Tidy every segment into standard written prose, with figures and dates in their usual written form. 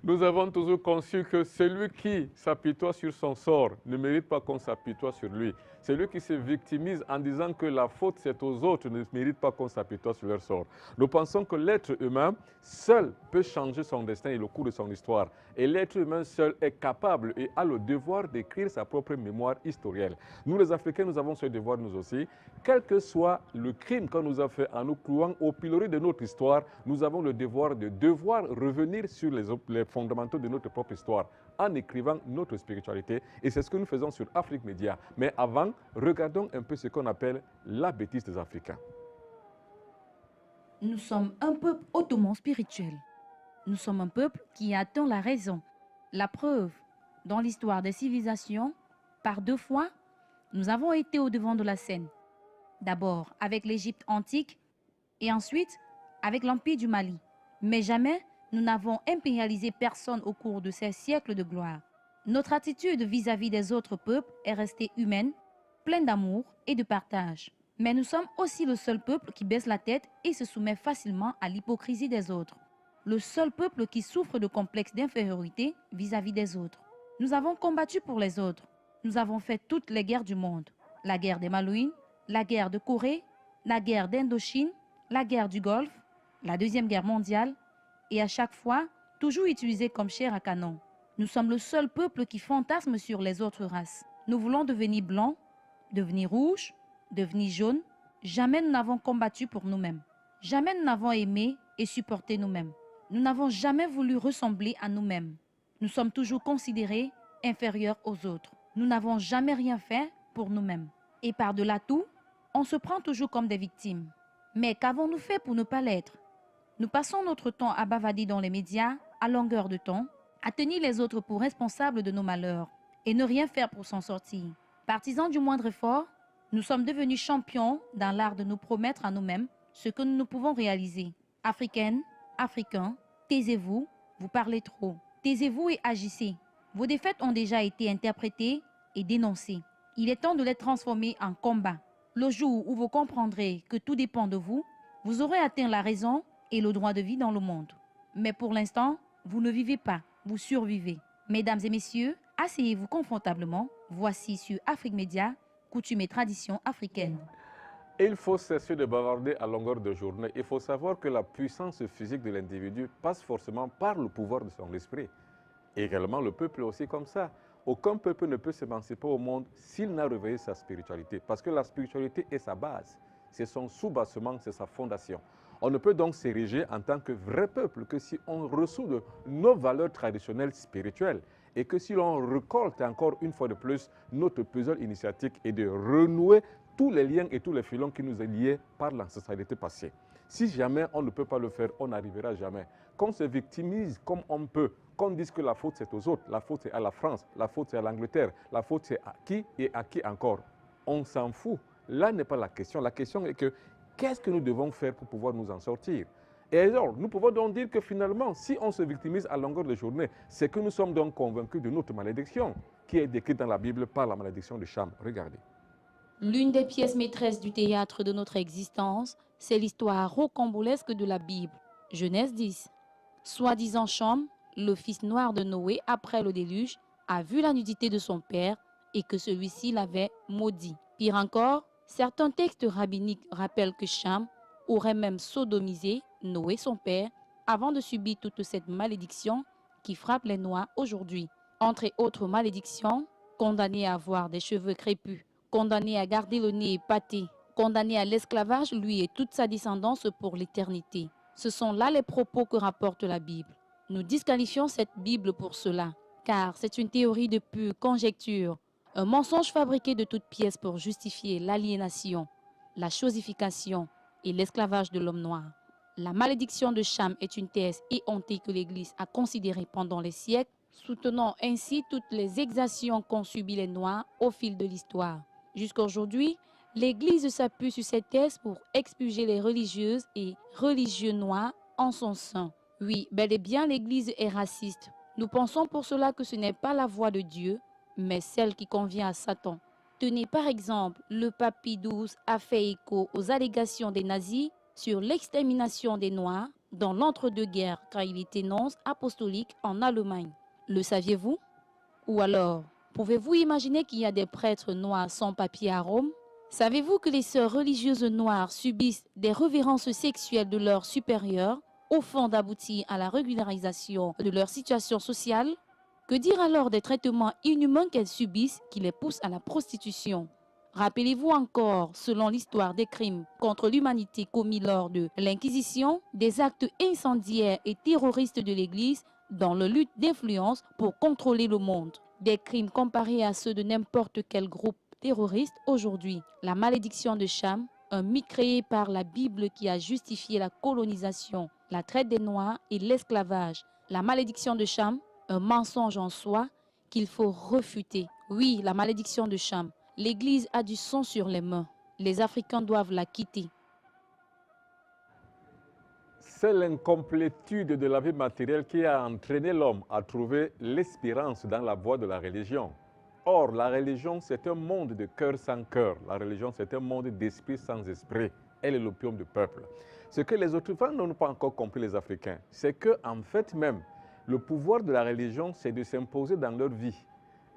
Nous avons toujours conçu que celui qui s'apitoie sur son sort ne mérite pas qu'on s'apitoie sur lui. Celui qui se victimise en disant que la faute c'est aux autres ne mérite pas qu'on s'apitoie sur leur sort. Nous pensons que l'être humain seul peut changer son destin et le cours de son histoire. Et l'être humain seul est capable et a le devoir d'écrire sa propre mémoire historienne. Nous les Africains, nous avons ce devoir nous aussi. Quel que soit le crime qu'on nous a fait en nous clouant au pilori de notre histoire, nous avons le devoir de revenir sur les fondamentaux de notre propre histoire en écrivant notre spiritualité. Et c'est ce que nous faisons sur Afrique Média. Mais avant, regardons un peu ce qu'on appelle la bêtise des Africains. Nous sommes un peuple hautement spirituel. Nous sommes un peuple qui attend la raison. La preuve, dans l'histoire des civilisations, par 2 fois, nous avons été au devant de la scène. D'abord avec l'Égypte antique et ensuite avec l'Empire du Mali. Mais jamais nous n'avons impérialisé personne au cours de ces siècles de gloire. Notre attitude vis-à-vis des autres peuples est restée humaine, pleine d'amour et de partage. Mais nous sommes aussi le seul peuple qui baisse la tête et se soumet facilement à l'hypocrisie des autres. Le seul peuple qui souffre de complexes d'infériorité vis-à-vis des autres. Nous avons combattu pour les autres. Nous avons fait toutes les guerres du monde. La guerre des Malouines, la guerre de Corée, la guerre d'Indochine, la guerre du Golfe, la Deuxième Guerre mondiale, et à chaque fois, toujours utilisée comme chair à canon. Nous sommes le seul peuple qui fantasme sur les autres races. Nous voulons devenir blancs, devenir rouges, devenir jaunes. Jamais nous n'avons combattu pour nous-mêmes. Jamais nous n'avons aimé et supporté nous-mêmes. Nous n'avons jamais voulu ressembler à nous-mêmes. Nous sommes toujours considérés inférieurs aux autres. Nous n'avons jamais rien fait pour nous-mêmes. Et par-delà tout, on se prend toujours comme des victimes. Mais qu'avons-nous fait pour ne pas l'être? Nous passons notre temps à bavader dans les médias à longueur de temps, à tenir les autres pour responsables de nos malheurs et ne rien faire pour s'en sortir. Partisans du moindre effort, nous sommes devenus champions dans l'art de nous promettre à nous-mêmes ce que nous ne pouvons réaliser. Africaines, Africains, taisez-vous, vous parlez trop. Taisez-vous et agissez. Vos défaites ont déjà été interprétées et dénoncées. Il est temps de les transformer en combat. Le jour où vous comprendrez que tout dépend de vous, vous aurez atteint la raison et le droit de vie dans le monde. Mais pour l'instant, vous ne vivez pas, vous survivez. Mesdames et messieurs, asseyez-vous confortablement. Voici sur Afrique Média, coutumes et traditions africaines. Il faut cesser de bavarder à longueur de journée. Il faut savoir que la puissance physique de l'individu passe forcément par le pouvoir de son esprit. Et également, le peuple est aussi comme ça. Aucun peuple ne peut s'émanciper au monde s'il n'a réveillé sa spiritualité. Parce que la spiritualité est sa base. C'est son soubassement, c'est sa fondation. On ne peut donc s'ériger en tant que vrai peuple que si on ressout de nos valeurs traditionnelles spirituelles et que si l'on récolte encore une fois de plus notre puzzle initiatique et de renouer tous les liens et tous les filons qui nous sont liés par l'ancestralité passée. Si jamais on ne peut pas le faire, on n'arrivera jamais. Qu'on se victimise comme on peut, qu'on dise que la faute c'est aux autres, la faute c'est à la France, la faute c'est à l'Angleterre, la faute c'est à qui et à qui encore. On s'en fout. Là n'est pas la question. La question est que qu'est-ce que nous devons faire pour pouvoir nous en sortir? Et alors, nous pouvons donc dire que finalement, si on se victimise à longueur de journée, c'est que nous sommes donc convaincus de notre malédiction, qui est décrite dans la Bible par la malédiction de Cham. Regardez. L'une des pièces maîtresses du théâtre de notre existence, c'est l'histoire rocambolesque de la Bible. Genèse 10. Soi-disant Cham, le fils noir de Noé après le déluge, a vu la nudité de son père et que celui-ci l'avait maudit. Pire encore, certains textes rabbiniques rappellent que Cham aurait même sodomisé Noé son père avant de subir toute cette malédiction qui frappe les Noirs aujourd'hui. Entre autres malédictions, condamné à avoir des cheveux crépus, condamné à garder le nez épaté, condamné à l'esclavage, lui et toute sa descendance pour l'éternité. Ce sont là les propos que rapporte la Bible. Nous disqualifions cette Bible pour cela, car c'est une théorie de pure conjecture, un mensonge fabriqué de toutes pièces pour justifier l'aliénation, la chosification et l'esclavage de l'homme noir. La malédiction de Cham est une thèse éhontée que l'Église a considérée pendant les siècles, soutenant ainsi toutes les exactions qu'ont subies les Noirs au fil de l'histoire. Jusqu'à aujourd'hui, l'Église s'appuie sur cette thèse pour expurger les religieuses et religieux noirs en son sein. Oui, bel et bien l'Église est raciste. Nous pensons pour cela que ce n'est pas la voix de Dieu, mais celle qui convient à Satan. Tenez par exemple, le pape Pie XII a fait écho aux allégations des nazis sur l'extermination des Noirs dans l'entre-deux-guerres quand il était nonce apostolique en Allemagne. Le saviez-vous? Ou alors, pouvez-vous imaginer qu'il y a des prêtres noirs sans papier à Rome? Savez-vous que les sœurs religieuses noires subissent des revérences sexuelles de leurs supérieurs au fond d'aboutir à la régularisation de leur situation sociale? Que dire alors des traitements inhumains qu'elles subissent qui les poussent à la prostitution? Rappelez-vous encore, selon l'histoire des crimes contre l'humanité commis lors de l'Inquisition, des actes incendiaires et terroristes de l'Église dans la lutte d'influence pour contrôler le monde. Des crimes comparés à ceux de n'importe quel groupe terroriste aujourd'hui. La malédiction de Cham, un mythe créé par la Bible qui a justifié la colonisation, la traite des Noirs et l'esclavage. La malédiction de Cham, un mensonge en soi qu'il faut refuter. Oui, la malédiction de Cham. L'Église a du sang sur les mains. Les Africains doivent la quitter. C'est l'incomplétude de la vie matérielle qui a entraîné l'homme à trouver l'espérance dans la voie de la religion. Or, la religion, c'est un monde de cœur sans cœur. La religion, c'est un monde d'esprit sans esprit. Elle est l'opium du peuple. Ce que les autres femmes n'ont pas encore compris, les Africains, c'est qu'en fait même, le pouvoir de la religion, c'est de s'imposer dans leur vie.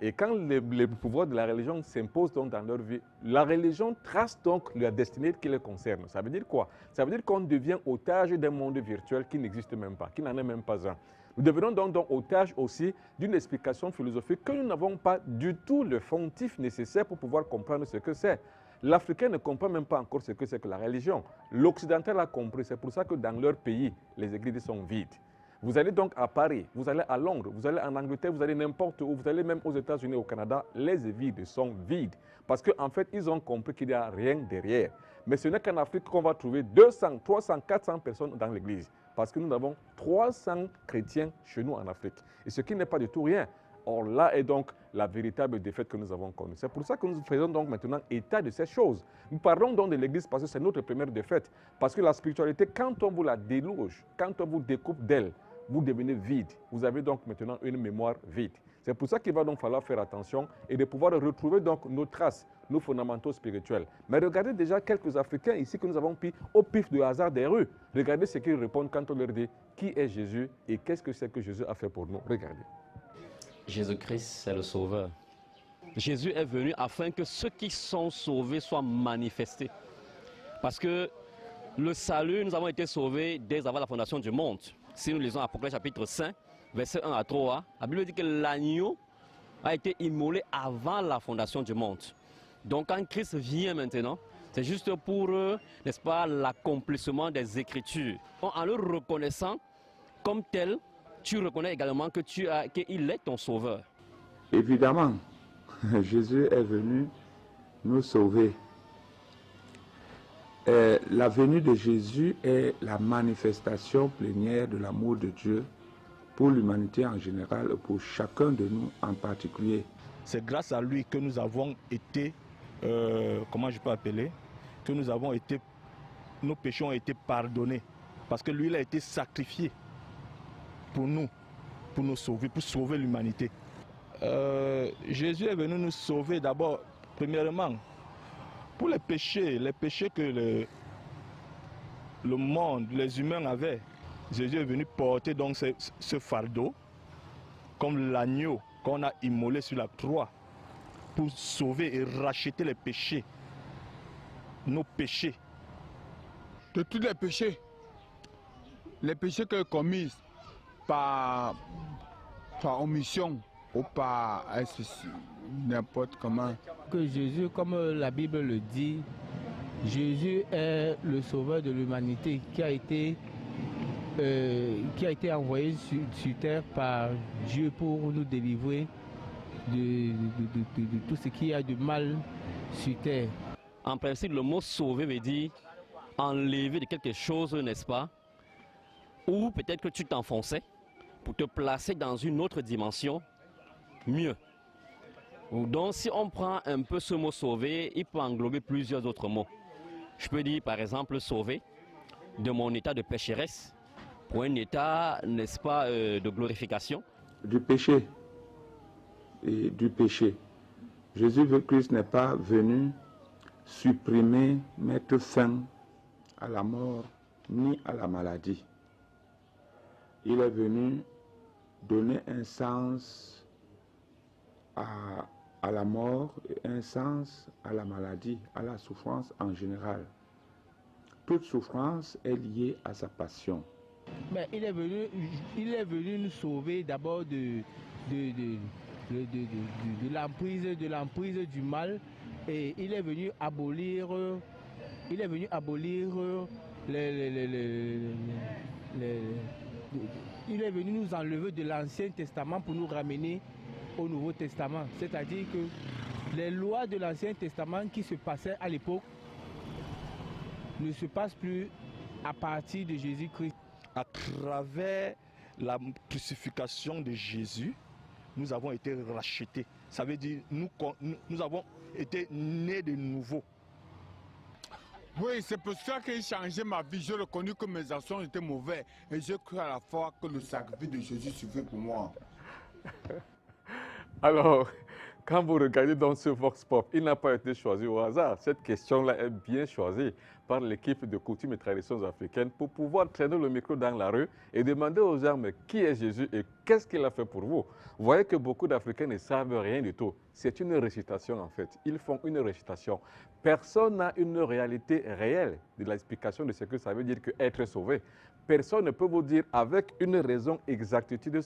Et quand le pouvoir de la religion s'impose donc dans leur vie, la religion trace donc la destinée qui les concerne. Ça veut dire quoi? Ça veut dire qu'on devient otage d'un monde virtuel qui n'existe même pas, qui n'en est même pas un. Nous devenons donc otage aussi d'une explication philosophique que nous n'avons pas du tout le fontif nécessaire pour pouvoir comprendre ce que c'est. L'Africain ne comprend même pas encore ce que c'est que la religion. L'Occidental a compris, c'est pour ça que dans leur pays, les églises sont vides. Vous allez donc à Paris, vous allez à Londres, vous allez en Angleterre, vous allez n'importe où, vous allez même aux États-Unis, au Canada, les églises sont vides. Parce qu'en fait, ils ont compris qu'il n'y a rien derrière. Mais ce n'est qu'en Afrique qu'on va trouver 200, 300, 400 personnes dans l'église. Parce que nous avons 300 chrétiens chez nous en Afrique. Et ce qui n'est pas du tout rien. Or, là est donc la véritable défaite que nous avons connue. C'est pour ça que nous faisons donc maintenant état de ces choses. Nous parlons donc de l'Église parce que c'est notre première défaite. Parce que la spiritualité, quand on vous la déloge, quand on vous découpe d'elle, vous devenez vide. Vous avez donc maintenant une mémoire vide. C'est pour ça qu'il va donc falloir faire attention et de pouvoir retrouver donc nos traces, nos fondamentaux spirituels. Mais regardez déjà quelques Africains ici que nous avons pris au pif de hasard des rues. Regardez ce qu'ils répondent quand on leur dit qui est Jésus et qu'est-ce que c'est que Jésus a fait pour nous. Regardez. Jésus-Christ, c'est le Sauveur. Jésus est venu afin que ceux qui sont sauvés soient manifestés. Parce que le salut, nous avons été sauvés dès avant la fondation du monde. Si nous lisons Apocalypse chapitre 5, versets 1 à 3, la Bible dit que l'agneau a été immolé avant la fondation du monde. Donc quand Christ vient maintenant, c'est juste pour, n'est-ce pas, l'accomplissement des Écritures. En le reconnaissant comme tel, tu reconnais également que qu'il est ton sauveur. Évidemment, Jésus est venu nous sauver. La venue de Jésus est la manifestation plénière de l'amour de Dieu pour l'humanité en général et pour chacun de nous en particulier. C'est grâce à lui que nous avons été, comment je peux appeler, que nous avons été, nos péchés ont été pardonnés. Parce que lui, il a été sacrifié pour nous sauver, pour sauver l'humanité. Jésus est venu nous sauver d'abord, premièrement, pour les péchés que le monde, les humains avaient. Jésus est venu porter donc ce fardeau, comme l'agneau qu'on a immolé sur la croix, pour sauver et racheter les péchés, nos péchés. De tous les péchés que commis par omission ou par n'importe comment. Que Jésus, comme la Bible le dit, Jésus est le sauveur de l'humanité qui a été envoyé sur terre par Dieu pour nous délivrer de tout ce qui a de mal sur terre. En principe, le mot sauver veut dire enlever de quelque chose, n'est-ce pas? Ou peut-être que tu t'enfonçais pour te placer dans une autre dimension mieux. Donc si on prend un peu ce mot sauver, il peut englober plusieurs autres mots. Je peux dire par exemple sauver de mon état de pécheresse pour un état, n'est-ce pas, de glorification. Du péché et du péché. Jésus-Christ n'est pas venu supprimer, mettre fin à la mort ni à la maladie. Il est venu donner un sens à la mort et un sens à la maladie, à la souffrance en général. Toute souffrance est liée à sa passion. Mais il est venu nous sauver d'abord de l'emprise du mal, et il est venu abolir il est venu nous enlever de l'Ancien Testament pour nous ramener au Nouveau Testament. C'est-à-dire que les lois de l'Ancien Testament qui se passaient à l'époque ne se passent plus à partir de Jésus-Christ. À travers la crucifixion de Jésus, nous avons été rachetés. Ça veut dire nous avons été nés de nouveau. Oui, c'est pour ça que j'ai changé ma vie. J'ai reconnu que mes actions étaient mauvaises. Et j'ai cru à la fois que le sacrifice de Jésus suffit pour moi. Alors, quand vous regardez dans ce Vox Pop, il n'a pas été choisi au hasard. Cette question-là est bien choisie par l'équipe de coutumes et traditions africaines pour pouvoir traîner le micro dans la rue et demander aux gens mais qui est Jésus et qu'est-ce qu'il a fait pour vous. Vous voyez que beaucoup d'Africains ne savent rien du tout. C'est une récitation en fait. Ils font une récitation. Personne n'a une réalité réelle de l'explication de ce que ça veut dire qu'être sauvé. Personne ne peut vous dire avec une raison exactitude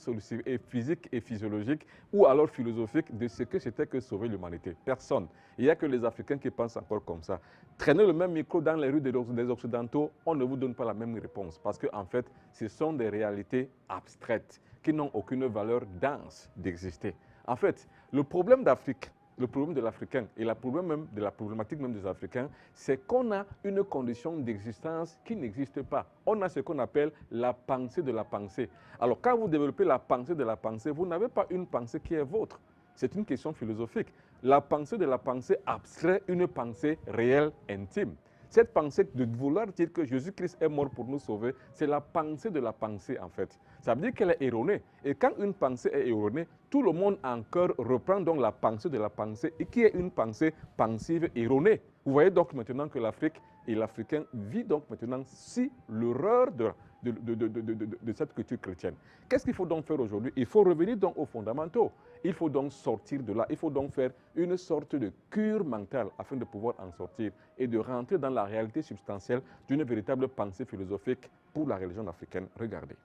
et physique et physiologique ou alors philosophique de ce que c'était que sauver l'humanité. Personne. Il n'y a que les Africains qui pensent encore comme ça. Traîner le même micro dans les rues des Occidentaux, on ne vous donne pas la même réponse parce qu'en fait, ce sont des réalités abstraites qui n'ont aucune valeur dense d'exister. En fait, le problème d'Afrique, le problème de l'Africain et la problématique même des Africains, c'est qu'on a une condition d'existence qui n'existe pas. On a ce qu'on appelle la pensée de la pensée. Alors quand vous développez la pensée de la pensée, vous n'avez pas une pensée qui est vôtre. C'est une question philosophique. La pensée de la pensée abstrait une pensée réelle, intime. Cette pensée de vouloir dire que Jésus-Christ est mort pour nous sauver, c'est la pensée de la pensée en fait. Ça veut dire qu'elle est erronée. Et quand une pensée est erronée, tout le monde en cœur reprend donc la pensée de la pensée et qui est une pensée pensive erronée. Vous voyez donc maintenant que l'Afrique et l'Africain vit donc maintenant si l'erreur de cette culture chrétienne. Qu'est-ce qu'il faut donc faire aujourd'hui? Il faut revenir donc aux fondamentaux. Il faut donc sortir de là. Il faut donc faire une sorte de cure mentale afin de pouvoir en sortir et de rentrer dans la réalité substantielle d'une véritable pensée philosophique pour la religion africaine. Regardez.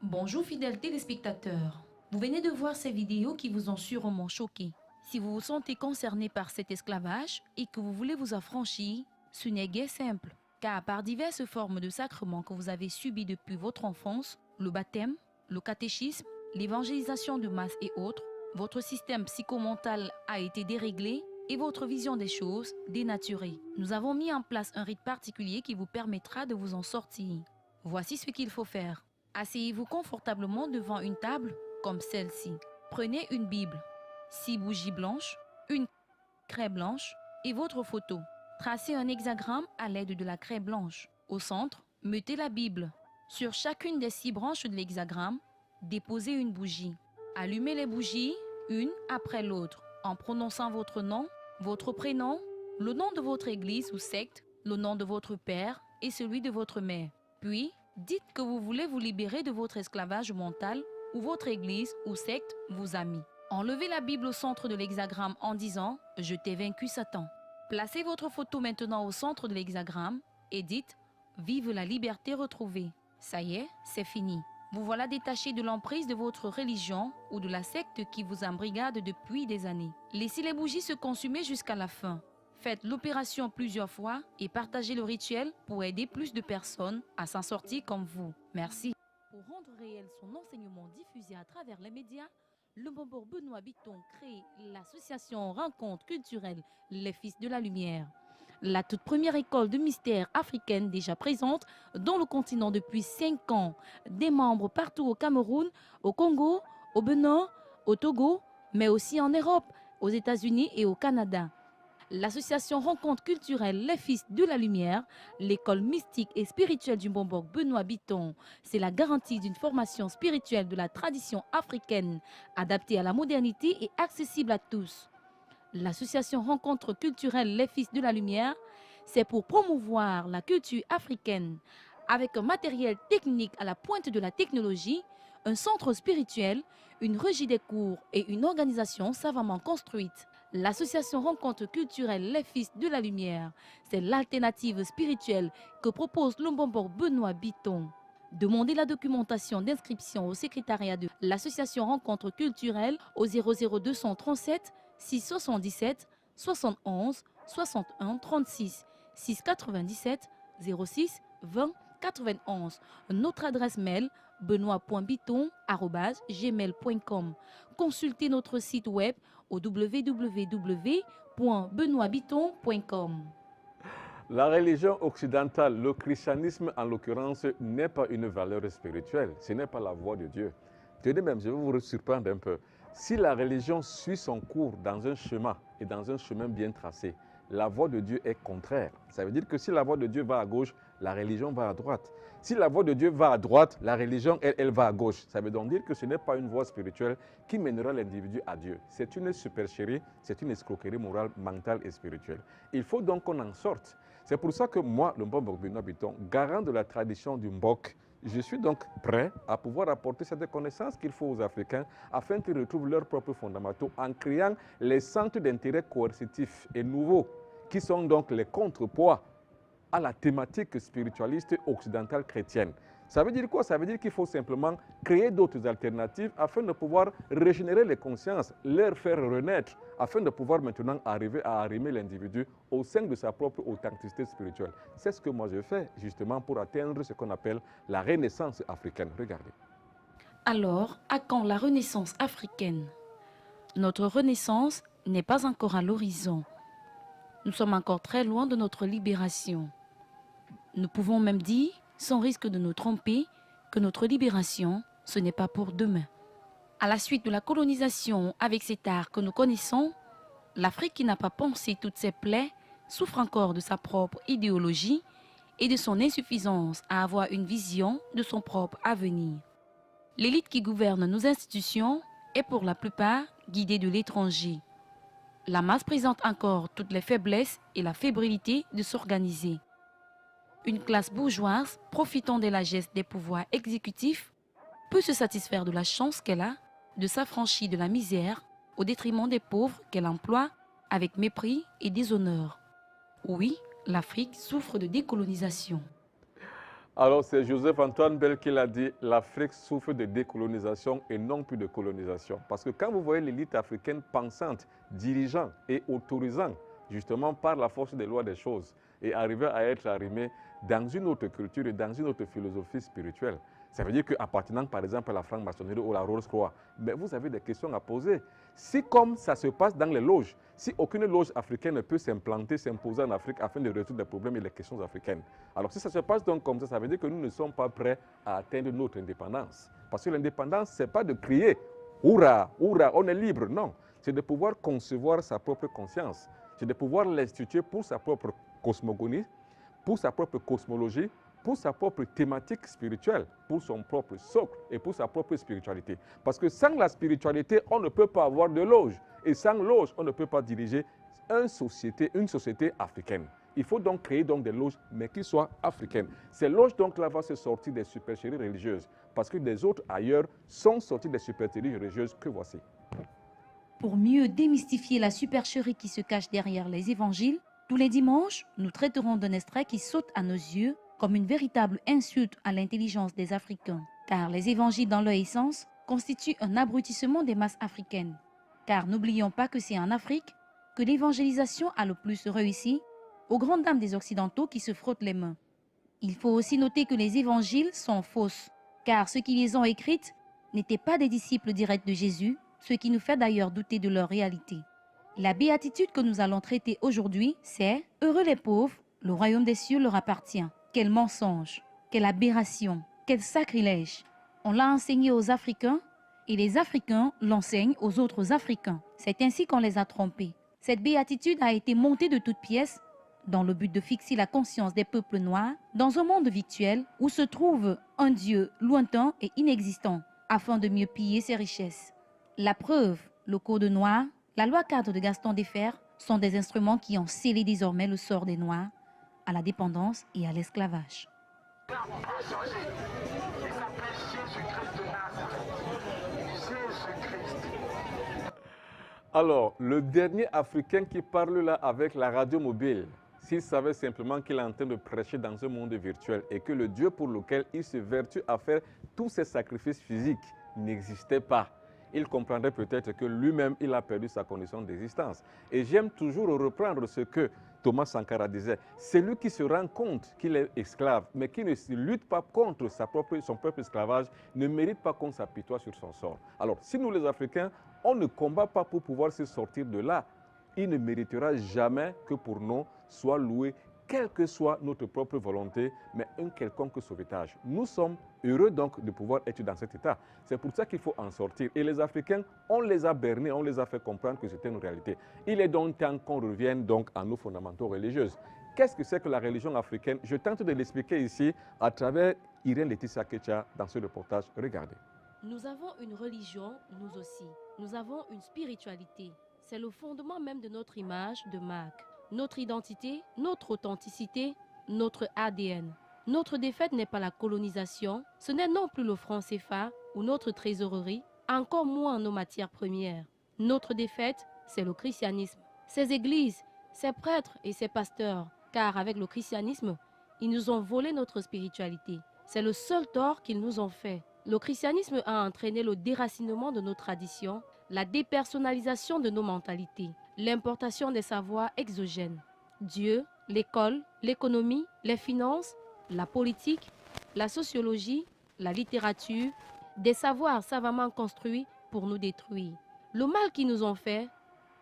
Bonjour fidèles téléspectateurs. Vous venez de voir ces vidéos qui vous ont sûrement choqué. Si vous vous sentez concerné par cet esclavage et que vous voulez vous affranchir, ce n'est guère simple. Car par diverses formes de sacrements que vous avez subies depuis votre enfance, le baptême, le catéchisme, l'évangélisation de masse et autres, votre système psychomental a été déréglé et votre vision des choses dénaturée. Nous avons mis en place un rite particulier qui vous permettra de vous en sortir. Voici ce qu'il faut faire. Asseyez-vous confortablement devant une table comme celle-ci. Prenez une Bible, 6 bougies blanches, une craie blanche et votre photo. Tracez un hexagramme à l'aide de la craie blanche. Au centre, mettez la Bible. Sur chacune des 6 branches de l'hexagramme, déposez une bougie. Allumez les bougies, une après l'autre, en prononçant votre nom, votre prénom, le nom de votre église ou secte, le nom de votre père et celui de votre mère. Puis, dites que vous voulez vous libérer de votre esclavage mental ou votre église ou secte vous a mis. Enlevez la Bible au centre de l'hexagramme en disant « Je t'ai vaincu Satan ». Placez votre photo maintenant au centre de l'hexagramme et dites « Vive la liberté retrouvée ». Ça y est, c'est fini. Vous voilà détaché de l'emprise de votre religion ou de la secte qui vous embrigade depuis des années. Laissez les bougies se consumer jusqu'à la fin. Faites l'opération plusieurs fois et partagez le rituel pour aider plus de personnes à s'en sortir comme vous. Merci. Pour rendre réel son enseignement diffusé à travers les médias, le Bombor Benoît Bitton crée l'association Rencontre culturelle Les Fils de la Lumière. La toute première école de mystère africaine déjà présente dans le continent depuis 5 ans. Des membres partout au Cameroun, au Congo, au Bénin, au Togo, mais aussi en Europe, aux États-Unis et au Canada. L'association Rencontre culturelle Les Fils de la Lumière, l'école mystique et spirituelle du Bombor Benoît Bitton, c'est la garantie d'une formation spirituelle de la tradition africaine, adaptée à la modernité et accessible à tous. L'association Rencontre culturelle Les Fils de la Lumière, c'est pour promouvoir la culture africaine, avec un matériel technique à la pointe de la technologie, un centre spirituel, une régie des cours et une organisation savamment construite. L'association Rencontre culturelle Les Fils de la Lumière, c'est l'alternative spirituelle que propose Lumbombo Benoît Biton. Demandez la documentation d'inscription au secrétariat de l'association Rencontre culturelle au 00237 677 71 61 36 697 06 20 91. Notre adresse mail benoît.biton@gmail.com. Consultez notre site web au www.benoîtbiton.com. La religion occidentale, le christianisme en l'occurrence, n'est pas une valeur spirituelle. Ce n'est pas la voie de Dieu. Tenez même, je vais vous surprendre un peu. Si la religion suit son cours dans un chemin et dans un chemin bien tracé, la voie de Dieu est contraire. Ça veut dire que si la voie de Dieu va à gauche, la religion va à droite. Si la voie de Dieu va à droite, la religion, elle va à gauche. Ça veut donc dire que ce n'est pas une voie spirituelle qui mènera l'individu à Dieu. C'est une supercherie, c'est une escroquerie morale, mentale et spirituelle. Il faut donc qu'on en sorte. C'est pour ça que moi, le Mbok Benoît Biton, garant de la tradition du Mbok, je suis donc prêt à pouvoir apporter cette connaissance qu'il faut aux Africains afin qu'ils retrouvent leurs propres fondamentaux en créant les centres d'intérêt coercitifs et nouveaux qui sont donc les contrepoids à la thématique spiritualiste occidentale chrétienne. Ça veut dire quoi? Ça veut dire qu'il faut simplement créer d'autres alternatives afin de pouvoir régénérer les consciences, leur faire renaître, afin de pouvoir maintenant arriver à arrimer l'individu au sein de sa propre authenticité spirituelle. C'est ce que moi je fais justement pour atteindre ce qu'on appelle la renaissance africaine. Regardez. Alors, à quand la renaissance africaine? Notre renaissance n'est pas encore à l'horizon. Nous sommes encore très loin de notre libération. Nous pouvons même dire, sans risque de nous tromper, que notre libération, ce n'est pas pour demain. À la suite de la colonisation avec cet art que nous connaissons, l'Afrique qui n'a pas pensé toutes ses plaies souffre encore de sa propre idéologie et de son insuffisance à avoir une vision de son propre avenir. L'élite qui gouverne nos institutions est pour la plupart guidée de l'étranger. La masse présente encore toutes les faiblesses et la fébrilité de s'organiser. Une classe bourgeoise, profitant de la geste des pouvoirs exécutifs, peut se satisfaire de la chance qu'elle a de s'affranchir de la misère au détriment des pauvres qu'elle emploie avec mépris et déshonneur. Oui, l'Afrique souffre de décolonisation. Alors c'est Joseph-Antoine Bell qui l'a dit, l'Afrique souffre de décolonisation et non plus de colonisation. Parce que quand vous voyez l'élite africaine pensante, dirigeant et autorisant, justement par la force des lois des choses, et arriver à être arrimé dans une autre culture et dans une autre philosophie spirituelle. Ça veut dire qu'appartenant par exemple à la franc-maçonnerie ou à la Rose-Croix, mais vous avez des questions à poser. Si comme ça se passe dans les loges, si aucune loge africaine ne peut s'implanter, s'imposer en Afrique afin de résoudre les problèmes et les questions africaines. Alors si ça se passe donc comme ça veut dire que nous ne sommes pas prêts à atteindre notre indépendance. Parce que l'indépendance, ce n'est pas de crier « Hurrah, hurrah, on est libre », non. C'est de pouvoir concevoir sa propre conscience. C'est de pouvoir l'instituer pour sa propre cosmogonie, pour sa propre cosmologie, pour sa propre thématique spirituelle, pour son propre socle et pour sa propre spiritualité. Parce que sans la spiritualité, on ne peut pas avoir de loge. Et sans loge, on ne peut pas diriger une société africaine. Il faut donc créer donc des loges, mais qui soient africaines. Ces loges donc là vont se sortir des supercheries religieuses, parce que des autres ailleurs sont sortis des supercheries religieuses que voici. Pour mieux démystifier la supercherie qui se cache derrière les évangiles, tous les dimanches, nous traiterons d'un extrait qui saute à nos yeux comme une véritable insulte à l'intelligence des Africains. Car les évangiles dans leur essence constituent un abrutissement des masses africaines. Car n'oublions pas que c'est en Afrique que l'évangélisation a le plus réussi, aux grandes dames des Occidentaux qui se frottent les mains. Il faut aussi noter que les évangiles sont fausses, car ceux qui les ont écrites n'étaient pas des disciples directs de Jésus, ce qui nous fait d'ailleurs douter de leur réalité. La béatitude que nous allons traiter aujourd'hui, c'est « Heureux les pauvres, le royaume des cieux leur appartient ». Quel mensonge, quelle aberration, quel sacrilège. On l'a enseigné aux Africains et les Africains l'enseignent aux autres Africains. C'est ainsi qu'on les a trompés. Cette béatitude a été montée de toutes pièces dans le but de fixer la conscience des peuples noirs dans un monde virtuel où se trouve un Dieu lointain et inexistant afin de mieux piller ses richesses. La preuve, le code noir, la loi cadre de Gaston Defferre sont des instruments qui ont scellé désormais le sort des Noirs à la dépendance et à l'esclavage. Alors, le dernier Africain qui parle là avec la radio mobile, s'il savait simplement qu'il est en train de prêcher dans un monde virtuel et que le Dieu pour lequel il se vertue à faire tous ces sacrifices physiques n'existait pas, il comprendrait peut-être que lui-même, il a perdu sa condition d'existence. Et j'aime toujours reprendre ce que Thomas Sankara disait. Celui qui se rend compte qu'il est esclave, mais qui ne lutte pas contre son propre esclavage, ne mérite pas qu'on s'apitoie sur son sort. Alors, si nous les Africains, on ne combat pas pour pouvoir se sortir de là, il ne méritera jamais que pour nous soit loué, quelle que soit notre propre volonté, mais un quelconque sauvetage. Nous sommes heureux donc de pouvoir être dans cet état. C'est pour ça qu'il faut en sortir. Et les Africains, on les a bernés, on les a fait comprendre que c'était une réalité. Il est donc temps qu'on revienne donc à nos fondamentaux religieux. Qu'est-ce que c'est que la religion africaine? Je tente de l'expliquer ici à travers Irène Laetitia Ketia dans ce reportage. Regardez. Nous avons une religion, nous aussi. Nous avons une spiritualité. C'est le fondement même de notre image de marque. Notre identité, notre authenticité, notre ADN. Notre défaite n'est pas la colonisation, ce n'est non plus le franc CFA ou notre trésorerie, encore moins nos matières premières. Notre défaite, c'est le christianisme. Ces églises, ces prêtres et ces pasteurs, car avec le christianisme, ils nous ont volé notre spiritualité. C'est le seul tort qu'ils nous ont fait. Le christianisme a entraîné le déracinement de nos traditions, la dépersonnalisation de nos mentalités, l'importation des savoirs exogènes. Dieu, l'école, l'économie, les finances, la politique, la sociologie, la littérature, des savoirs savamment construits pour nous détruire. Le mal qu'ils nous ont fait,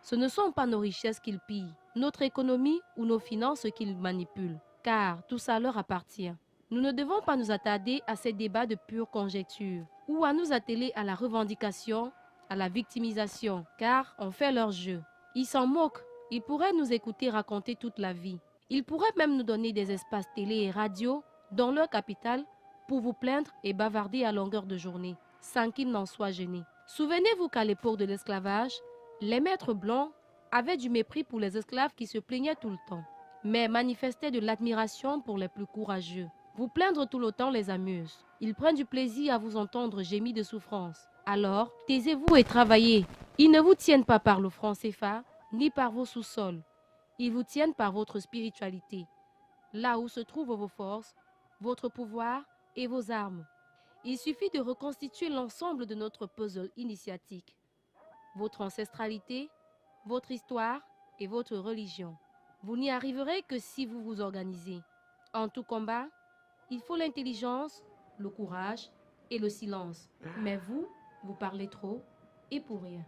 ce ne sont pas nos richesses qu'ils pillent, notre économie ou nos finances qu'ils manipulent, car tout ça leur appartient. Nous ne devons pas nous attarder à ces débats de pure conjecture ou à nous atteler à la revendication, à la victimisation, car on fait leur jeu. Ils s'en moquent. Ils pourraient nous écouter raconter toute la vie. Ils pourraient même nous donner des espaces télé et radio dans leur capitale pour vous plaindre et bavarder à longueur de journée, sans qu'ils n'en soient gênés. Souvenez-vous qu'à l'époque de l'esclavage, les maîtres blancs avaient du mépris pour les esclaves qui se plaignaient tout le temps, mais manifestaient de l'admiration pour les plus courageux. Vous plaindre tout le temps les amuse. Ils prennent du plaisir à vous entendre gémir de souffrance. Alors, taisez-vous et travaillez. Ils ne vous tiennent pas par le franc CFA, ni par vos sous-sols. Ils vous tiennent par votre spiritualité, là où se trouvent vos forces, votre pouvoir et vos armes. Il suffit de reconstituer l'ensemble de notre puzzle initiatique, votre ancestralité, votre histoire et votre religion. Vous n'y arriverez que si vous vous organisez. En tout combat, il faut l'intelligence, le courage et le silence. Mais vous parlez trop et pour rien.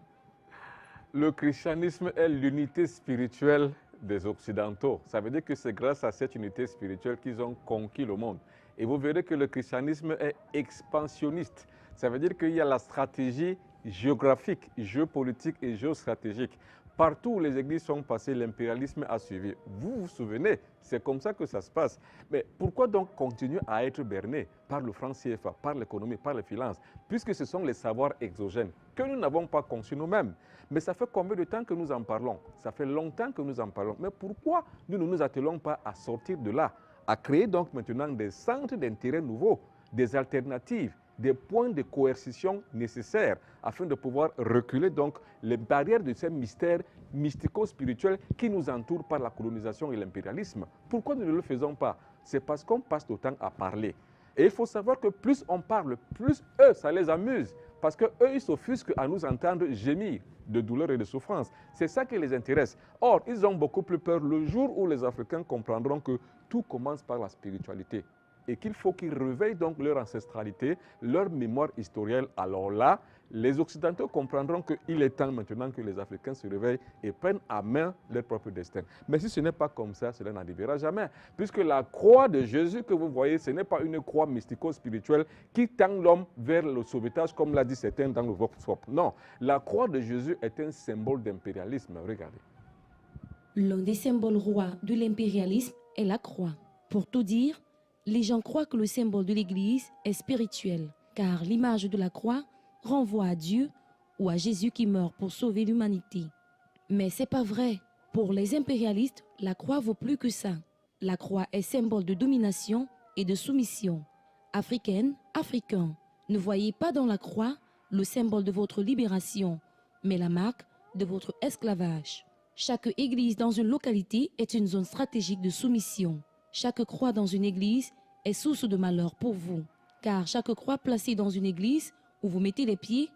Le christianisme est l'unité spirituelle des Occidentaux. Ça veut dire que c'est grâce à cette unité spirituelle qu'ils ont conquis le monde. Et vous verrez que le christianisme est expansionniste. Ça veut dire qu'il y a la stratégie géographique, géopolitique et géostratégique. Partout où les églises sont passées, l'impérialisme a suivi. Vous vous souvenez, c'est comme ça que ça se passe. Mais pourquoi donc continuer à être berné par le franc CFA, par l'économie, par les finances, puisque ce sont les savoirs exogènes que nous n'avons pas conçus nous-mêmes? Mais ça fait combien de temps que nous en parlons? Ça fait longtemps que nous en parlons. Mais pourquoi nous ne nous attelons pas à sortir de là, à créer donc maintenant des centres d'intérêt nouveaux, des alternatives, des points de coercition nécessaires afin de pouvoir reculer donc les barrières de ces mystères mystico-spirituels qui nous entourent par la colonisation et l'impérialisme. Pourquoi nous ne le faisons pas? C'est parce qu'on passe le temps à parler. Et il faut savoir que plus on parle, plus eux, ça les amuse. Parce qu'eux, ils s'offusquent à nous entendre gémir de douleur et de souffrance. C'est ça qui les intéresse. Or, ils ont beaucoup plus peur le jour où les Africains comprendront que tout commence par la spiritualité. Et qu'il faut qu'ils réveillent donc leur ancestralité, leur mémoire historienne. Alors là, les Occidentaux comprendront qu'il est temps maintenant que les Africains se réveillent et prennent à main leur propre destin. Mais si ce n'est pas comme ça, cela n'arrivera jamais. Puisque la croix de Jésus que vous voyez, ce n'est pas une croix mystico-spirituelle qui tend l'homme vers le sauvetage, comme l'a dit certains dans le Vox Pop. Non, la croix de Jésus est un symbole d'impérialisme. Regardez. L'un des symboles rois de l'impérialisme est la croix. Pour tout dire, les gens croient que le symbole de l'Église est spirituel, car l'image de la croix renvoie à Dieu ou à Jésus qui meurt pour sauver l'humanité. Mais c'est pas vrai. Pour les impérialistes, la croix vaut plus que ça. La croix est symbole de domination et de soumission. Africaines, Africains, ne voyez pas dans la croix le symbole de votre libération, mais la marque de votre esclavage. Chaque église dans une localité est une zone stratégique de soumission. Chaque croix dans une église est source de malheur pour vous, car chaque croix placée dans une église où vous mettez les pieds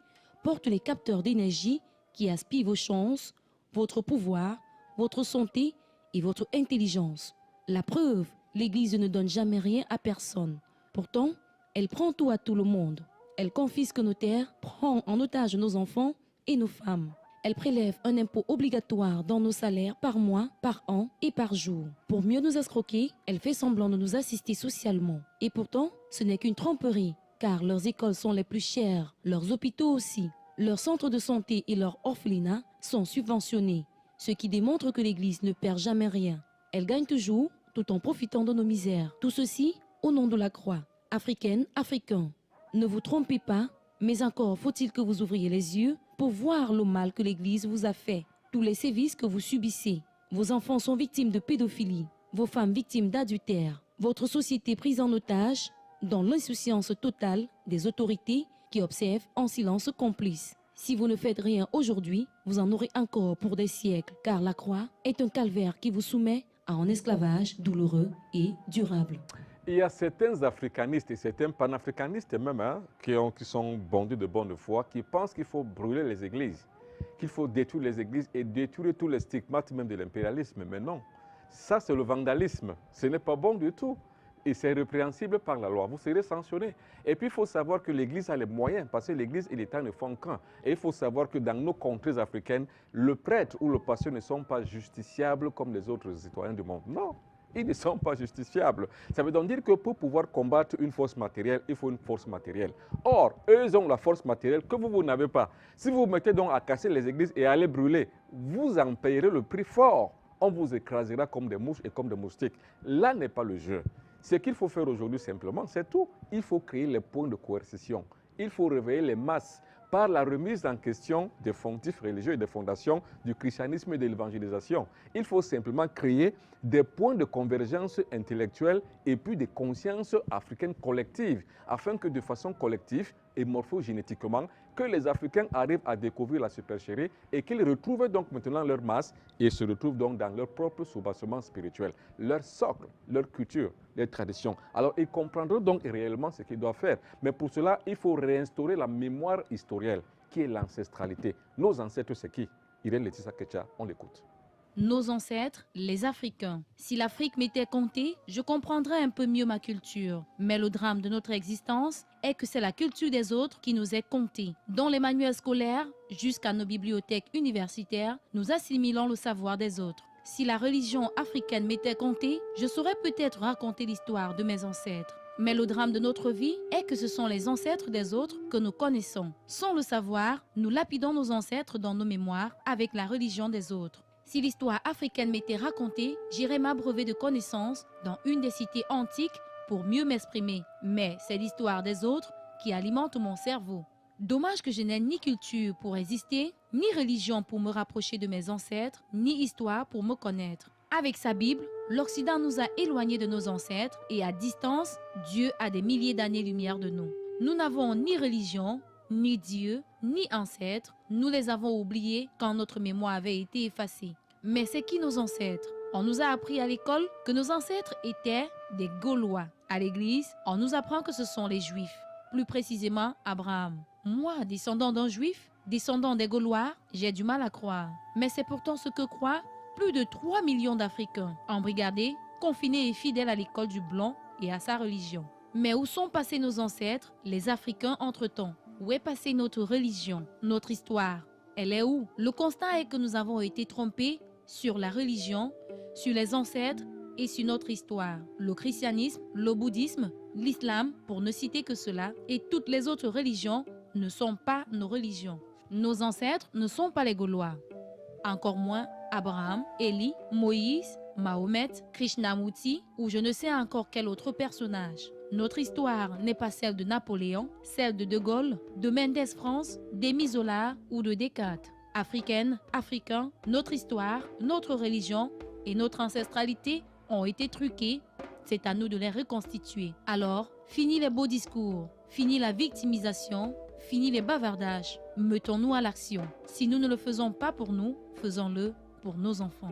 porte les capteurs d'énergie qui aspirent vos chances, votre pouvoir, votre santé et votre intelligence. La preuve, l'église ne donne jamais rien à personne. Pourtant, elle prend tout à tout le monde. Elle confisque nos terres, prend en otage nos enfants et nos femmes. Elle prélève un impôt obligatoire dans nos salaires par mois, par an et par jour. Pour mieux nous escroquer, elle fait semblant de nous assister socialement. Et pourtant, ce n'est qu'une tromperie, car leurs écoles sont les plus chères, leurs hôpitaux aussi. Leurs centres de santé et leurs orphelinats sont subventionnés, ce qui démontre que l'Église ne perd jamais rien. Elle gagne toujours tout en profitant de nos misères. Tout ceci au nom de la croix. Africaines, Africains, ne vous trompez pas, mais encore faut-il que vous ouvriez les yeux pour voir le mal que l'Église vous a fait, tous les sévices que vous subissez. Vos enfants sont victimes de pédophilie, vos femmes victimes d'adultère, votre société prise en otage dans l'insouciance totale des autorités qui observent en silence complice. Si vous ne faites rien aujourd'hui, vous en aurez encore pour des siècles, car la croix est un calvaire qui vous soumet à un esclavage douloureux et durable. Il y a certains africanistes et certains panafricanistes même qui sont bondés de bonne foi, qui pensent qu'il faut brûler les églises, qu'il faut détruire les églises et détruire tous les stigmates même de l'impérialisme. Mais non, ça c'est le vandalisme, ce n'est pas bon du tout. Et c'est répréhensible par la loi, vous serez sanctionné. Et puis il faut savoir que l'Église a les moyens, parce que l'Église et l'État ne font qu'un. Et il faut savoir que dans nos contrées africaines, le prêtre ou le pasteur ne sont pas justiciables comme les autres citoyens du monde. Non, ils ne sont pas justiciables. Ça veut donc dire que pour pouvoir combattre une force matérielle, il faut une force matérielle. Or, eux ont la force matérielle que vous n'avez pas. Si vous vous mettez donc à casser les églises et à les brûler, vous en payerez le prix fort. On vous écrasera comme des mouches et comme des moustiques. Là n'est pas le jeu. Ce qu'il faut faire aujourd'hui simplement, c'est tout. Il faut créer les points de coercition. Il faut réveiller les masses par la remise en question des fondatifs religieux et des fondations du christianisme et de l'évangélisation. Il faut simplement créer des points de convergence intellectuelle et puis des consciences africaines collectives, afin que de façon collective et morphogénétiquement, que les Africains arrivent à découvrir la supercherie et qu'ils retrouvent donc maintenant leur masse et se retrouvent donc dans leur propre soubassement spirituel, leur socle, leur culture, leurs traditions. Alors ils comprendront donc réellement ce qu'ils doivent faire. Mais pour cela, il faut réinstaurer la mémoire historielle, qui est l'ancestralité. Nos ancêtres, c'est qui? Irène Laetitia Ketia, on l'écoute. Nos ancêtres, les Africains. Si l'Afrique m'était comptée, je comprendrais un peu mieux ma culture. Mais le drame de notre existence est que c'est la culture des autres qui nous est comptée. Dans les manuels scolaires, jusqu'à nos bibliothèques universitaires, nous assimilons le savoir des autres. Si la religion africaine m'était comptée, je saurais peut-être raconter l'histoire de mes ancêtres. Mais le drame de notre vie est que ce sont les ancêtres des autres que nous connaissons. Sans le savoir, nous lapidons nos ancêtres dans nos mémoires avec la religion des autres. Si l'histoire africaine m'était racontée, j'irais m'abreuver de connaissances dans une des cités antiques pour mieux m'exprimer. Mais c'est l'histoire des autres qui alimente mon cerveau. Dommage que je n'ai ni culture pour exister, ni religion pour me rapprocher de mes ancêtres, ni histoire pour me connaître. Avec sa Bible, l'Occident nous a éloignés de nos ancêtres et à distance, Dieu a des milliers d'années-lumière de nous. Nous n'avons ni religion, ni Dieu, ni ancêtres. Nous les avons oubliés quand notre mémoire avait été effacée. Mais c'est qui nos ancêtres? On nous a appris à l'école que nos ancêtres étaient des Gaulois. À l'église, on nous apprend que ce sont les Juifs, plus précisément Abraham. Moi, descendant d'un Juif, descendant des Gaulois, j'ai du mal à croire. Mais c'est pourtant ce que croient plus de 3 millions d'Africains, embrigadés, confinés et fidèles à l'école du blanc et à sa religion. Mais où sont passés nos ancêtres, les Africains entre-temps? Où est passée notre religion, notre histoire? Elle est où? Le constat est que nous avons été trompés sur la religion, sur les ancêtres et sur notre histoire. Le christianisme, le bouddhisme, l'islam, pour ne citer que cela, et toutes les autres religions ne sont pas nos religions. Nos ancêtres ne sont pas les Gaulois. Encore moins Abraham, Élie, Moïse, Mahomet, Krishnamurti ou je ne sais encore quel autre personnage. Notre histoire n'est pas celle de Napoléon, celle de De Gaulle, de Mendes France, d'Émile Zola ou de Descartes. Africaines, Africains, notre histoire, notre religion et notre ancestralité ont été truquées C'est à nous de les reconstituer. Alors, fini les beaux discours, fini la victimisation, fini les bavardages. Mettons-nous à l'action. Si nous ne le faisons pas pour nous, faisons-le pour nos enfants.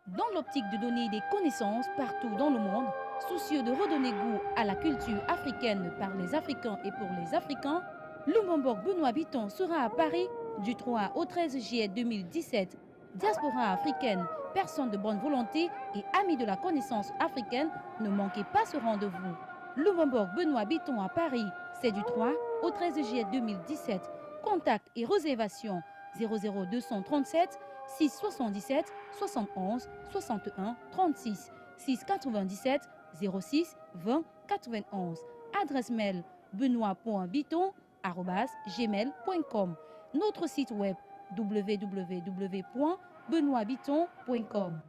Dans l'optique de donner des connaissances partout dans le monde, soucieux de redonner goût à la culture africaine par les Africains et pour les Africains, Lumumborg Benoît Bitton sera à Paris du 3 au 13 juillet 2017. Diaspora africaine, personnes de bonne volonté et amis de la connaissance africaine, ne manquez pas ce rendez-vous. Lumumborg Benoît Bitton à Paris, c'est du 3 au 13 juillet 2017. Contact et réservation 00237 677 71 61 36 697 06 20 91. Adresse mail benoît.bitton@gmail.com. Notre site web www.benoîtbitton.com.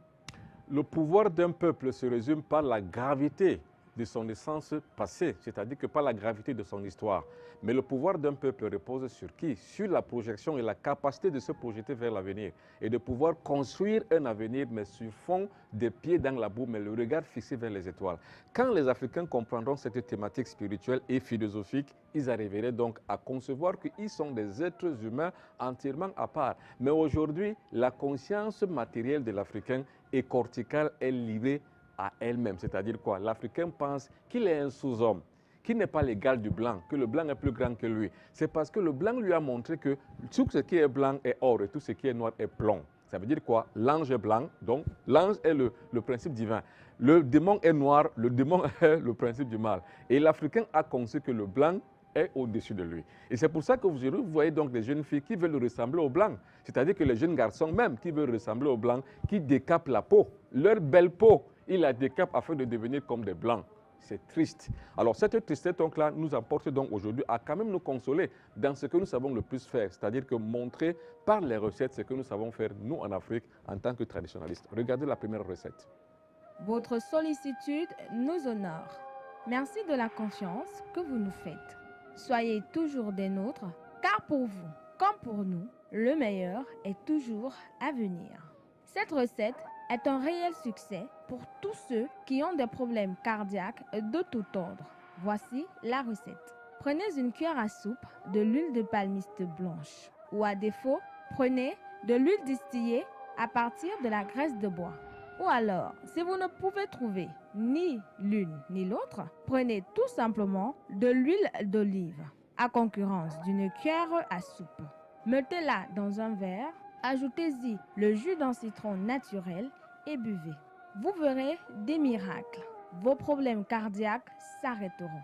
Le pouvoir d'un peuple se résume par la gravité de son essence passée, c'est-à-dire que par la gravité de son histoire. Mais le pouvoir d'un peuple repose sur qui? Sur la projection et la capacité de se projeter vers l'avenir et de pouvoir construire un avenir, mais sur fond des pieds dans la boue, mais le regard fixé vers les étoiles. Quand les Africains comprendront cette thématique spirituelle et philosophique, ils arriveraient donc à concevoir qu'ils sont des êtres humains entièrement à part. Mais aujourd'hui, la conscience matérielle de l'Africain et corticale est livrée à elle-même. C'est-à-dire quoi? L'Africain pense qu'il est un sous-homme, qu'il n'est pas l'égal du blanc, que le blanc est plus grand que lui. C'est parce que le blanc lui a montré que tout ce qui est blanc est or et tout ce qui est noir est plomb. Ça veut dire quoi? L'ange est blanc, donc l'ange est le principe divin. Le démon est noir, le démon est le principe du mal. Et l'Africain a conçu que le blanc est au-dessus de lui. Et c'est pour ça que vous voyez donc des jeunes filles qui veulent ressembler aux blancs. C'est-à-dire que les jeunes garçons même qui veulent ressembler aux blancs, qui décapent la peau, leur belle peau, ils la décapent afin de devenir comme des blancs. C'est triste. Alors cette tristesse donc-là nous emporte donc aujourd'hui à quand même nous consoler dans ce que nous savons le plus faire, c'est-à-dire que montrer par les recettes ce que nous savons faire nous en Afrique en tant que traditionnalistes. Regardez la première recette. Votre sollicitude nous honore. Merci de la confiance que vous nous faites. Soyez toujours des nôtres, car pour vous, comme pour nous, le meilleur est toujours à venir. Cette recette est un réel succès pour tous ceux qui ont des problèmes cardiaques de tout ordre. Voici la recette. Prenez une cuillère à soupe de l'huile de palmiste blanche ou à défaut, prenez de l'huile distillée à partir de la graisse de bois. Ou alors, si vous ne pouvez trouver ni l'une ni l'autre, prenez tout simplement de l'huile d'olive à concurrence d'une cuillère à soupe. Mettez-la dans un verre, ajoutez-y le jus d'un citron naturel et buvez. Vous verrez des miracles. Vos problèmes cardiaques s'arrêteront.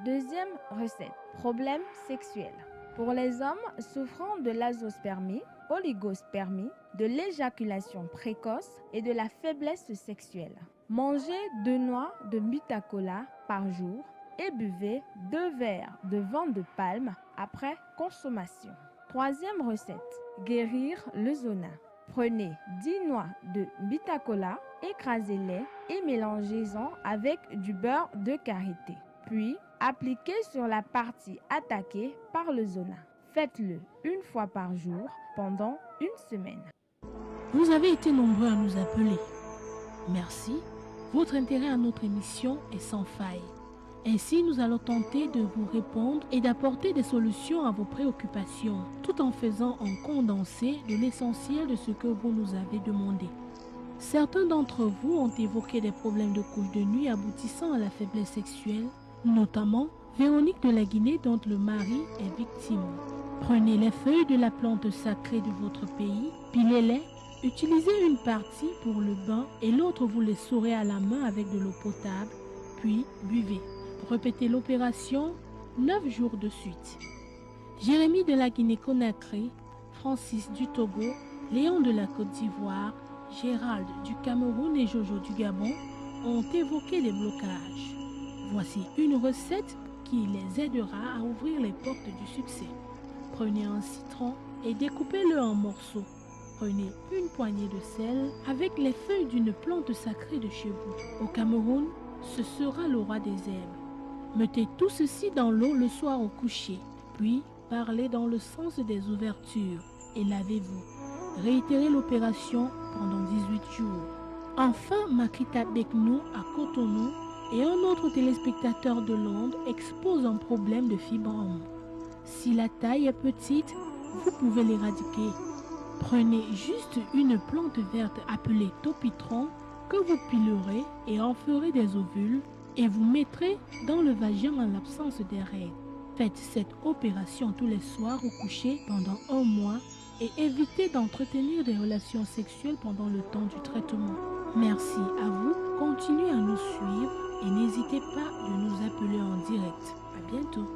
Deuxième recette, problème sexuel. Pour les hommes souffrant de l'azospermie, oligospermie, de l'éjaculation précoce et de la faiblesse sexuelle, mangez 2 noix de butacola par jour et buvez 2 verres de vin de palme après consommation. Troisième recette, guérir le zona. Prenez 10 noix de bitacola, écrasez-les et mélangez-en avec du beurre de karité. Puis, appliquez sur la partie attaquée par le zona. Faites-le 1 fois par jour pendant 1 semaine. Vous avez été nombreux à nous appeler. Merci. Votre intérêt à notre émission est sans faille. Ainsi, nous allons tenter de vous répondre et d'apporter des solutions à vos préoccupations, tout en faisant un condensé de l'essentiel de ce que vous nous avez demandé. Certains d'entre vous ont évoqué des problèmes de couche de nuit aboutissant à la faiblesse sexuelle, notamment Véronique de la Guinée dont le mari est victime. Prenez les feuilles de la plante sacrée de votre pays, pilez-les, utilisez une partie pour le bain et l'autre vous les saurez à la main avec de l'eau potable, puis buvez. Répétez l'opération 9 jours de suite. Jérémie de la Guinée-Conakry, Francis du Togo, Léon de la Côte d'Ivoire, Gérald du Cameroun et Jojo du Gabon ont évoqué des blocages. Voici une recette qui les aidera à ouvrir les portes du succès. Prenez un citron et découpez-le en morceaux. Prenez une poignée de sel avec les feuilles d'une plante sacrée de chez vous. Au Cameroun, ce sera le roi des herbes. Mettez tout ceci dans l'eau le soir au coucher, puis parlez dans le sens des ouvertures et lavez-vous. Réitérez l'opération pendant 18 jours. Enfin, Makita Beknou à Cotonou et un autre téléspectateur de Londres expose un problème de fibrome. Si la taille est petite, vous pouvez l'éradiquer. Prenez juste une plante verte appelée topitron que vous pilerez et en ferez des ovules et vous mettrez dans le vagin en l'absence des règles. Faites cette opération tous les soirs au coucher pendant 1 mois et évitez d'entretenir des relations sexuelles pendant le temps du traitement. Merci à vous, continuez à nous suivre et n'hésitez pas de nous appeler en direct. À bientôt.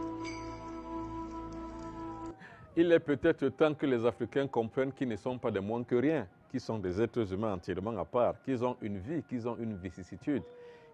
Il est peut-être temps que les Africains comprennent qu'ils ne sont pas de moins que rien, qu'ils sont des êtres humains entièrement à part, qu'ils ont une vie, qu'ils ont une vicissitude,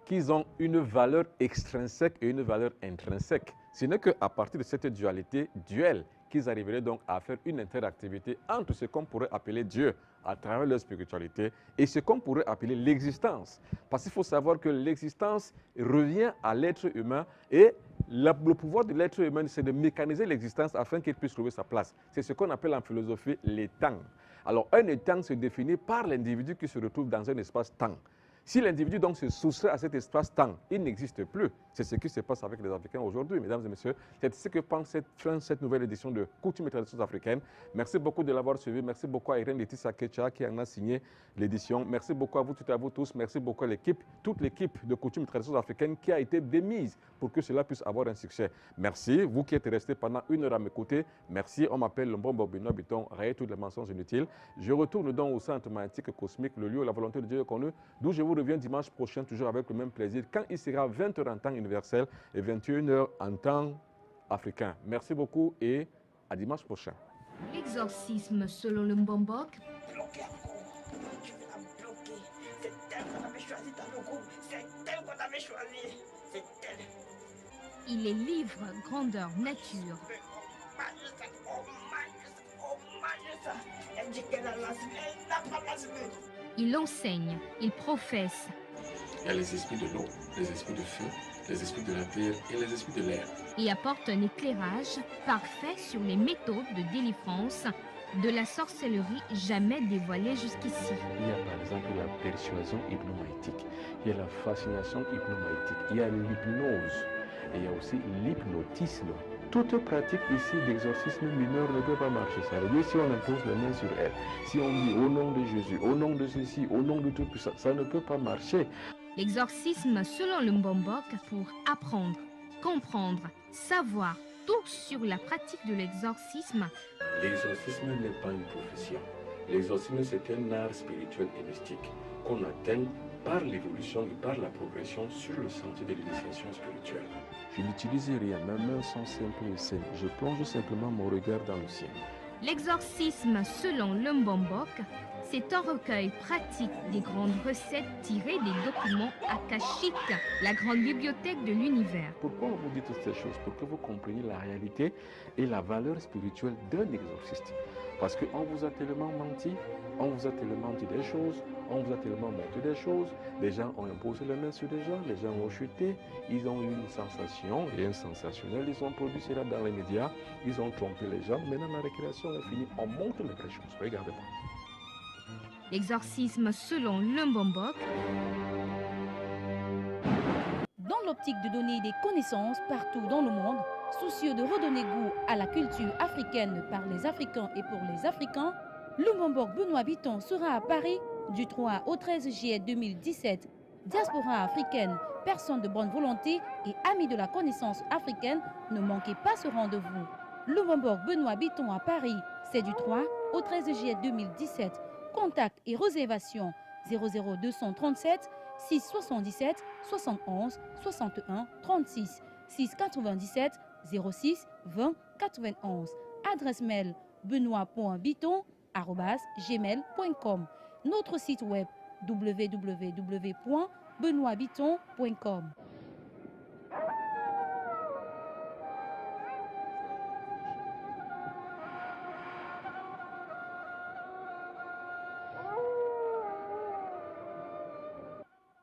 qu'ils ont une valeur extrinsèque et une valeur intrinsèque. Ce n'est qu'à partir de cette dualité duelle qu'ils arriveraient donc à faire une interactivité entre ce qu'on pourrait appeler Dieu à travers leur spiritualité et ce qu'on pourrait appeler l'existence. Parce qu'il faut savoir que l'existence revient à l'être humain et le pouvoir de l'être humain, c'est de mécaniser l'existence afin qu'il puisse trouver sa place. C'est ce qu'on appelle en philosophie l'étang. Alors, un étang se définit par l'individu qui se retrouve dans un espace-temps. Si l'individu donc se soustrait à cet espace-temps, il n'existe plus. C'est ce qui se passe avec les Africains aujourd'hui, mesdames et messieurs. C'est ce que pense cette nouvelle édition de Coutumes et Traditions africaines. Merci beaucoup de l'avoir suivi. Merci beaucoup à Irène Laetitia Kecha qui en a signé l'édition. Merci beaucoup à vous toutes et à vous tous. Merci beaucoup à l'équipe, toute l'équipe de Coutumes et Traditions africaines qui a été démise pour que cela puisse avoir un succès. Merci, vous qui êtes restés pendant 1 heure à m'écouter. Merci, on m'appelle Lombombo Benoît Biton, rayez toutes les mentions inutiles. Je retourne donc au centre magnétique cosmique, le lieu où la volonté de Dieu est connue, d'où je vous reviens dimanche prochain, toujours avec le même plaisir, quand il sera 20h en temps universel et 21h en temps africain. Merci beaucoup et à dimanche prochain. L'exorcisme selon le Mbombok. Il est livre grandeur nature. Il enseigne, il professe. Il y a les esprits de l'eau, les esprits de feu, les esprits de la terre et les esprits de l'air. Et apporte un éclairage parfait sur les méthodes de délivrance de la sorcellerie jamais dévoilée jusqu'ici. Il y a par exemple la persuasion hypnomaïtique, il y a la fascination hypnomaïtique, il y a l'hypnose et il y a aussi l'hypnotisme. Toute pratique ici d'exorcisme mineur ne peut pas marcher. Ça veut dire si on impose la main sur elle, si on dit au nom de Jésus, au nom de ceci, au nom de tout puissant, ça ne peut pas marcher. L'exorcisme selon le Mbombok pour apprendre, comprendre, savoir tout sur la pratique de l'exorcisme. L'exorcisme n'est pas une profession. L'exorcisme, c'est un art spirituel et mystique qu'on atteint par l'évolution et par la progression sur le sentier de l'initiation spirituelle. Je n'utilise rien, mes mains sont simples et saines. Je plonge simplement mon regard dans le ciel. L'exorcisme selon le Mbombok, c'est un recueil pratique des grandes recettes tirées des documents akashiques, la grande bibliothèque de l'univers. Pourquoi on vous dit toutes ces choses? Pour que vous compreniez la réalité et la valeur spirituelle d'un exorciste. Parce qu'on vous a tellement menti, on vous a tellement dit des choses, on vous a tellement montré des choses, les gens ont imposé les mains sur des gens, les gens ont chuté, ils ont eu une sensation et un sensationnel, ils ont produit cela dans les médias, ils ont trompé les gens, maintenant la récréation est finie, on montre les vraies choses, regardez-moi. L'exorcisme selon le Mbombok. Dans l'optique de donner des connaissances partout dans le monde, soucieux de redonner goût à la culture africaine par les Africains et pour les Africains, le Mbombok Benoît Biton sera à Paris du 3 au 13 juillet 2017. Diaspora africaine, personnes de bonne volonté et amis de la connaissance africaine, ne manquez pas ce rendez-vous. Le Mbombok Benoît Biton à Paris, c'est du 3 au 13 juillet 2017. Contact et réservation 00237 677 71 61 36 697 06 20 91. Adresse mail benoît.biton@gmail.com. Notre site web www.benoîtbiton.com.